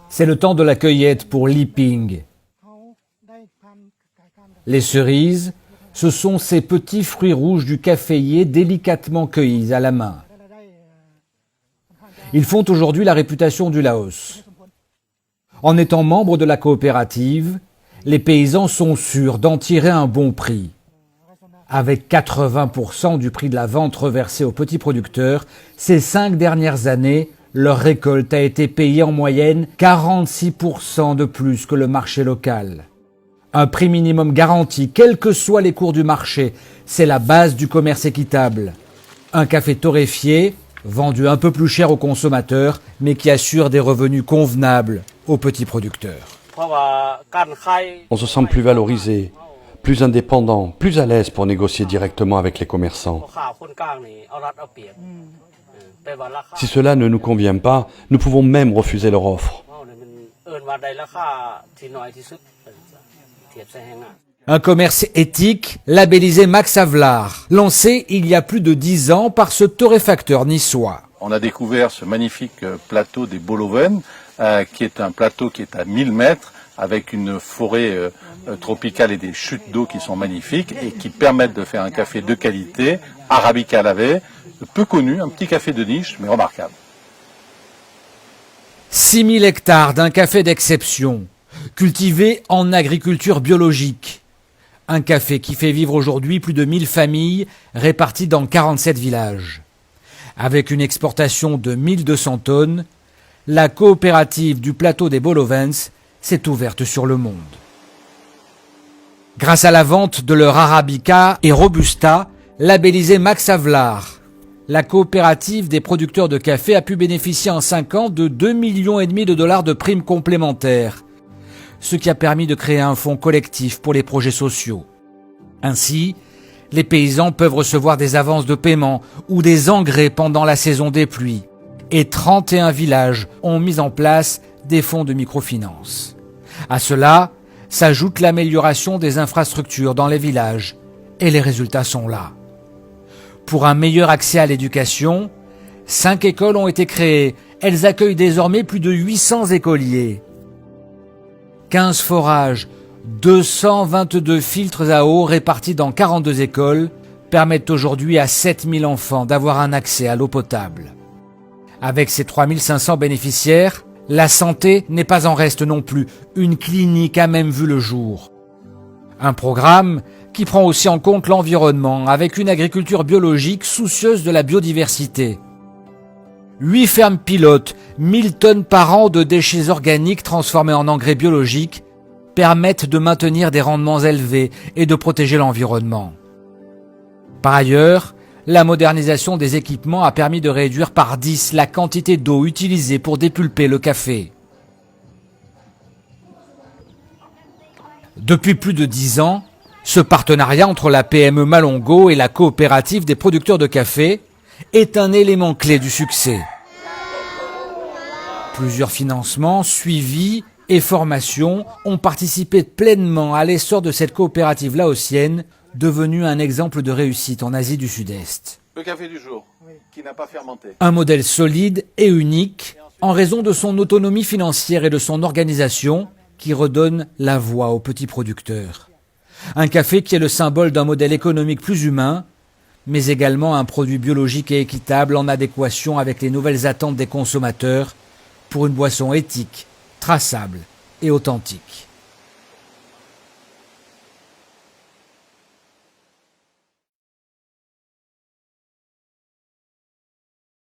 C'est le temps de la cueillette pour Liping. Les cerises, ce sont ces petits fruits rouges du caféier délicatement cueillis à la main. Ils font aujourd'hui la réputation du Laos. En étant membres de la coopérative, les paysans sont sûrs d'en tirer un bon prix. Avec 80% du prix de la vente reversé aux petits producteurs, ces 5 dernières années, leur récolte a été payée en moyenne 46% de plus que le marché local. Un prix minimum garanti, quels que soient les cours du marché, c'est la base du commerce équitable. Un café torréfié, vendu un peu plus cher aux consommateurs, mais qui assure des revenus convenables aux petits producteurs. On se sent plus valorisé, plus indépendant, plus à l'aise pour négocier directement avec les commerçants. Si cela ne nous convient pas, nous pouvons même refuser leur offre. Un commerce éthique, labellisé Max Havelaar, lancé il y a plus de 10 ans par ce torréfacteur niçois. On a découvert ce magnifique plateau des Boloven, qui est un plateau qui est à 1000 mètres, avec une forêt tropicale et des chutes d'eau qui sont magnifiques et qui permettent de faire un café de qualité, arabica lavé, peu connu, un petit café de niche, mais remarquable. 6000 hectares d'un café d'exception, cultivé en agriculture biologique. Un café qui fait vivre aujourd'hui plus de 1000 familles réparties dans 47 villages. Avec une exportation de 1200 tonnes, la coopérative du plateau des Bolovens s'est ouverte sur le monde. Grâce à la vente de leur Arabica et Robusta, labellisé Max Havelaar, la coopérative des producteurs de café a pu bénéficier en 5 ans de 2,5 millions de dollars de primes complémentaires, ce qui a permis de créer un fonds collectif pour les projets sociaux. Ainsi, les paysans peuvent recevoir des avances de paiement ou des engrais pendant la saison des pluies. Et 31 villages ont mis en place des fonds de microfinance. À cela s'ajoute l'amélioration des infrastructures dans les villages. Et les résultats sont là. Pour un meilleur accès à l'éducation, 5 écoles ont été créées. Elles accueillent désormais plus de 800 écoliers. 15 forages, 222 filtres à eau répartis dans 42 écoles permettent aujourd'hui à 7000 enfants d'avoir un accès à l'eau potable. Avec ses 3500 bénéficiaires, la santé n'est pas en reste non plus. Une clinique a même vu le jour. Un programme qui prend aussi en compte l'environnement avec une agriculture biologique soucieuse de la biodiversité. 8 fermes pilotes, 1000 tonnes par an de déchets organiques transformés en engrais biologiques permettent de maintenir des rendements élevés et de protéger l'environnement. Par ailleurs, la modernisation des équipements a permis de réduire par 10 la quantité d'eau utilisée pour dépulper le café. Depuis plus de 10 ans, ce partenariat entre la PME Malongo et la coopérative des producteurs de café est un élément clé du succès. Plusieurs financements, suivis et formations ont participé pleinement à l'essor de cette coopérative laotienne, devenue un exemple de réussite en Asie du Sud-Est. Le café du jour, qui n'a pas fermenté. Un modèle solide et unique en raison de son autonomie financière et de son organisation qui redonne la voix aux petits producteurs. Un café qui est le symbole d'un modèle économique plus humain, mais également un produit biologique et équitable en adéquation avec les nouvelles attentes des consommateurs pour une boisson éthique, traçable et authentique.